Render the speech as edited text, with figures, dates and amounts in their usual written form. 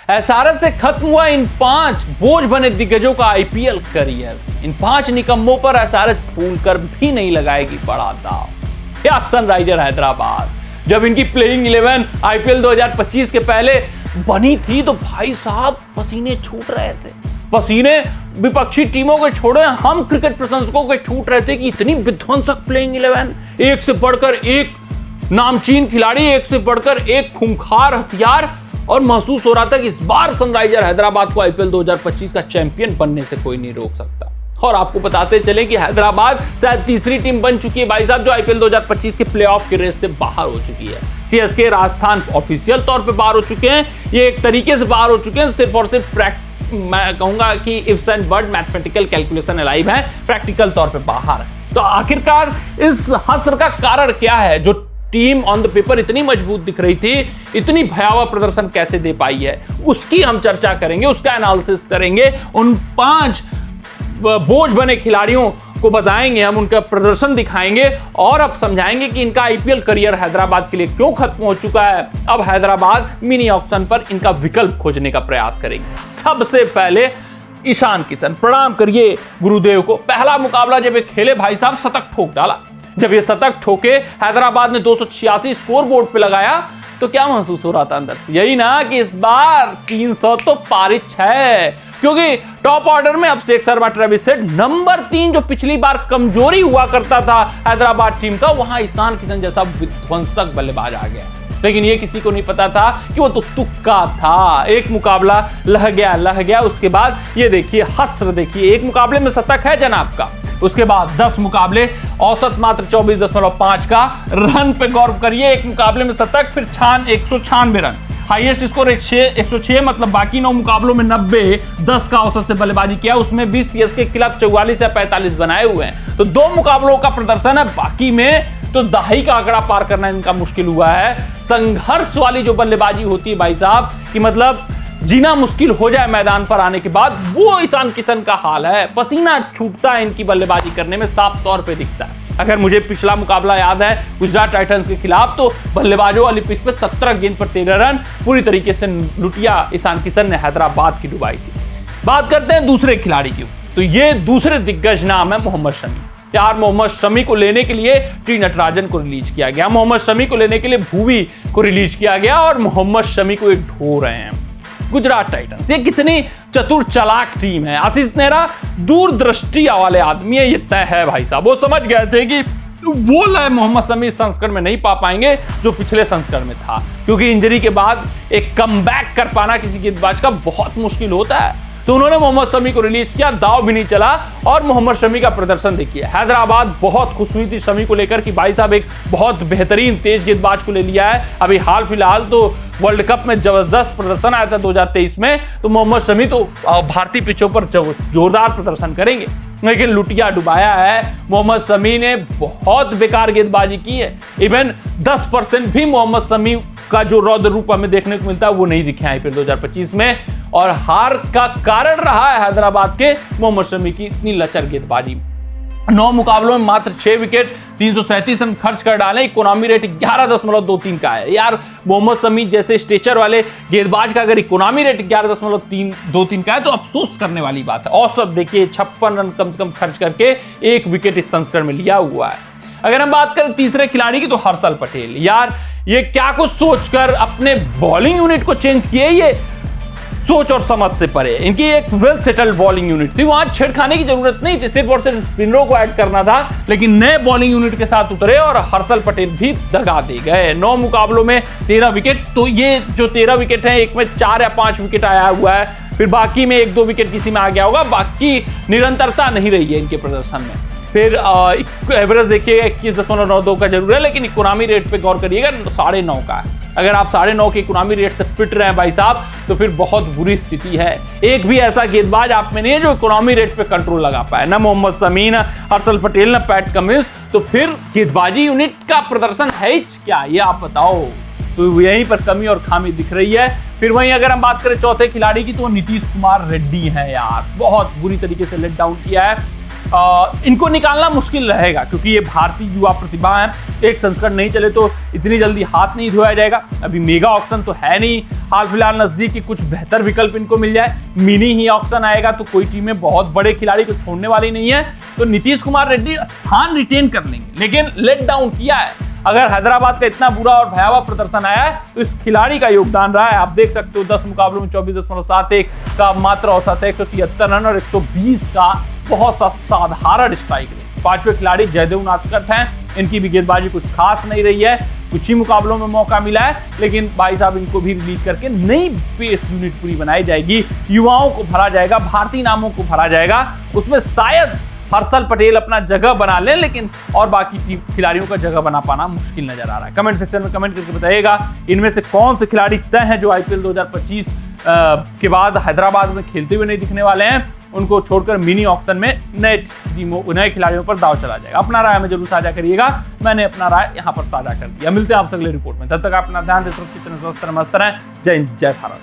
SRH से खत्म हुआ इन 5 बोझ बने दिग्गजों का आईपीएल करियर। इन 5 निकम्मों पर एसआरएच फूल कर भी नहीं लगाएगी बड़ा दाव। या सनराइजर हैदराबाद जब इनकी प्लेइंग 11 आईपीएल 2025 के पहले बनी थी तो भाई साहब पसीने छूट रहे थे। पसीने विपक्षी टीमों के छोड़े हम क्रिकेट प्रशंसकों के छूट रहे थे कि इतनी विध्वंसक प्लेइंग 11, एक से बढ़कर एक नामचीन खिलाड़ी, एक से बढ़कर एक खूंखार हथियार, और महसूस हो रहा था कि इस बार सनराइजर हैदराबाद को आईपीएल 2025 का चैंपियन बनने से कोई नहीं रोक सकता। और आपको बताते चले कि हैदराबाद शायद तीसरी टीम बन चुकी है भाई साहब जो आईपीएल 2025 के प्लेऑफ के रेस से बाहर हो चुकी है। सीएसके, राजस्थान ऑफिशियल तौर पे बाहर हो चुके हैं, ये एक तरीके से बाहर हो चुके हैं, सिर्फ और सिर्फ मैं कहूंगा कि ifs and but mathematical calculation alive है, प्रैक्टिकल तौर पे बाहर है। तो आखिरकार इस हसर का कारण क्या है? जो टीम ऑन द पेपर इतनी मजबूत दिख रही थी, इतनी भयावह प्रदर्शन कैसे दे पाई है, उसकी हम चर्चा करेंगे, उसका एनालिसिस करेंगे। उन 5 बोझ बने खिलाड़ियों को बताएंगे, हम उनका प्रदर्शन दिखाएंगे और अब समझाएंगे कि इनका आईपीएल करियर हैदराबाद के लिए क्यों खत्म हो चुका है। अब हैदराबाद मिनी ऑक्शन पर इनका विकल्प खोजने का प्रयास करेंगे। सबसे पहले ईशान किशन, प्रणाम करिए गुरुदेव को। पहला मुकाबला जब ये खेले भाई साहब, शतक ठोक डाला। जब ये शतक ठोके, हैदराबाद ने 286 स्कोर बोर्ड पे लगाया, तो क्या महसूस हो रहा था अंदर से? यही ना कि इस बार 300 तो पारिच है, क्योंकि टॉप ऑर्डर में अब Sheikh Sharma, Travis Head, number 3 जो पिछली बार कमजोरी हुआ करता था हैदराबाद टीम का, वहां ईशान किशन जैसा विध्वंसक बल्लेबाज आ गया। लेकिन ये किसी को नहीं पता था कि वो तो तुक्का था। एक मुकाबला लह गया। उसके बाद ये देखिए हस्र, देखिए एक मुकाबले में शतक है जनाब का, उसके बाद 10 मुकाबले, औसत मात्र 24.5 का, रन पे गौर करिए, एक मुकाबले में शतक, फिर 196 रन, हाईएस्ट स्कोर 106, मतलब बाकी 9 मुकाबलों में 90, 10 का औसत से बल्लेबाजी किया, उसमें 20 सीएसके के खिलाफ 44 या 45 बनाए हुए हैं। तो 2 मुकाबलों का प्रदर्शन है, बाकी में तो दहाई का आंकड़ा पार करना इनका मुश्किल हुआ है। संघर्ष वाली जो बल्लेबाजी होती है भाई साहब, कि मतलब जीना मुश्किल हो जाए मैदान पर आने के बाद, वो ईशान किशन का हाल है। पसीना छूटता है इनकी बल्लेबाजी करने में, साफ तौर पे दिखता है। अगर मुझे पिछला मुकाबला याद है गुजरात टाइटंस के खिलाफ, तो बल्लेबाजों वाली पिच पे 17 गेंद पर 13 रन पूरी तरीके से लुटिया ईशान किशन ने हैदराबाद की डुबाई थी। बात करते हैं दूसरे खिलाड़ी की, तो ये दूसरे दिग्गज नाम है मोहम्मद शमी। यार मोहम्मद शमी को लेने के लिए टी नटराजन को रिलीज किया गया, मोहम्मद शमी को लेने के लिए भुवी को रिलीज किया गया, और मोहम्मद शमी को एक ढो रहे हैं गुजरात टाइटंस। ये कितनी चतुर चालाक टीम है। आशीष नेहरा दूरदृष्टि वाले आदमी है, ये तय है भाई साहब। वो समझ गए थे कि वो लय मोहम्मद शमी संस्करण में नहीं पा पाएंगे जो पिछले संस्करण में था, क्योंकि इंजरी के बाद एक कमबैक कर पाना किसी गेंदबाज का बहुत मुश्किल होता है। तो उन्होंने मोहम्मद शमी को रिलीज किया, दाव भी नहीं चला, और मोहम्मद शमी का प्रदर्शन देखिए। हैदराबाद बहुत खुश हुई थी शमी को लेकर कि भाई साहब एक बहुत बेहतरीन तेज गेंदबाज को ले लिया है। अभी हाल फिलहाल तो वर्ल्ड कप में जबरदस्त प्रदर्शन आया था 2023 में, तो मोहम्मद शमी तो भारतीय पिचों पर जोरदार प्रदर्शन करेंगे, लेकिन लुटिया डुबाया है। मोहम्मद शमी ने बहुत बेकार गेंदबाजी की है। इवन 10% भी मोहम्मद शमी का जो रौद्र रूप हमें देखने को मिलता है वो नहीं दिखे आईपीएल 2025 में, और हार का कारण रहा है हैदराबाद के मोहम्मद शमी की इतनी लचर गेंदबाजी। 9 मुकाबलों में मात्र 6 विकेट, 337 रन खर्च कर डाले, इकोनॉमी रेट 11.23 का है। यार मोहम्मद शमी जैसे स्टेचर वाले गेंदबाज का अगर इकोनॉमी रेट 11.23 का है तो अफसोस करने वाली बात है। औसत देखिए 56 रन कम से कम खर्च करके 1 विकेट इस संस्करण में लिया हुआ है। अगर हम बात करें तीसरे खिलाड़ी की, तो हर्षल पटेल। यार ये क्या कुछ सोचकर अपने बॉलिंग यूनिट को चेंज किए, ये सोच और समझ से परे। इनकी एक वेल सेटल्ड बॉलिंग यूनिट थी, वहां छेड़खानी की जरूरत नहीं थी, सिर्फ और सिर्फ स्पिनरों को ऐड करना था, लेकिन नए बॉलिंग यूनिट के साथ उतरे और हर्षल पटेल भी दगा दे गए। 9 मुकाबलों में 13 विकेट, तो ये जो 13 विकेट है, एक में 4 या 5 विकेट आया हुआ है, फिर बाकी में 1-2 विकेट किसी में आ गया होगा, बाकी निरंतरता नहीं रही है इनके प्रदर्शन में। फिर एवरेज देखिएगा 21.92 का जरूर है, लेकिन इकोनॉमी रेट पे गौर करिएगा 9.5 का है। अगर आप 9.5 के इकोनॉमी रेट से फिट रहे हैं भाई साहब, तो फिर बहुत बुरी स्थिति है। एक भी ऐसा गेंदबाज आप में नहीं है जो इकोनॉमी रेट पे कंट्रोल लगा पाए, ना मोहम्मद शमी, ना हर्षल पटेल, ना पैट कमिंस। तो फिर गेंदबाजी यूनिट का प्रदर्शन है क्या, ये आप बताओ। तो यहीं पर कमी और खामी दिख रही है। फिर वहीं अगर हम बात करें चौथे खिलाड़ी की, तो नीतीश कुमार रेड्डी हैं। यार बहुत बुरी तरीके से लेट डाउन किया है। इनको निकालना मुश्किल रहेगा क्योंकि ये भारतीय युवा प्रतिभा है। एक संस्करण नहीं चले तो इतनी जल्दी हाथ नहीं धोया जाएगा। अभी मेगा ऑक्शन तो है नहीं, हाल फिलहाल नजदीक की कुछ बेहतर विकल्प इनको मिल जाए, मिनी ही ऑक्शन आएगा तो कोई टीमें बहुत बड़े खिलाड़ी को छोड़ने वाली नहीं है, तो नीतीश कुमार रेड्डी स्थान रिटेन कर लेंगे। लेकिन लेट डाउन किया है। अगर हैदराबाद का इतना बुरा और भयावह प्रदर्शन आया है तो इस खिलाड़ी का योगदान रहा है। आप देख सकते हो 10 मुकाबलों में 24.71 का मात्र औसत है, 173 रन और 120 का बहुत सा साधारण स्ट्राइक रेट। पांचवें खिलाड़ी जयदेव उनादकट हैं, इनकी भी गेंदबाजी कुछ खास नहीं रही है, कुछ ही मुकाबलों में मौका मिला है, लेकिन भाई साहब इनको भी रिलीज करके नई पेस यूनिट पूरी बनाई जाएगी, युवाओं को भरा जाएगा, भारतीय नामों को भरा जाएगा। उसमें शायद हर्षल पटेल अपना जगह बना ले, लेकिन और बाकी टीम खिलाड़ियों का जगह बना पाना मुश्किल नजर आ रहा है। कमेंट सेक्शन में कमेंट करके बताइएगा इनमें से कौन से खिलाड़ी तय हैं जो आईपीएल 2025 के बाद हैदराबाद में खेलते हुए नहीं दिखने वाले हैं। उनको छोड़कर मिनी ऑक्शन में नए खिलाड़ियों पर दाव चला जाएगा। अपना राय हमें जरूर साझा करिएगा। मैंने अपना राय यहाँ पर साझा कर दिया। मिलते हैं आपसे अगले रिपोर्ट में। तब तक अपना ध्यान दें, सुरक्षित रहें, स्वस्थ रहें, मस्त रहें। जय हिंद, जय भारत।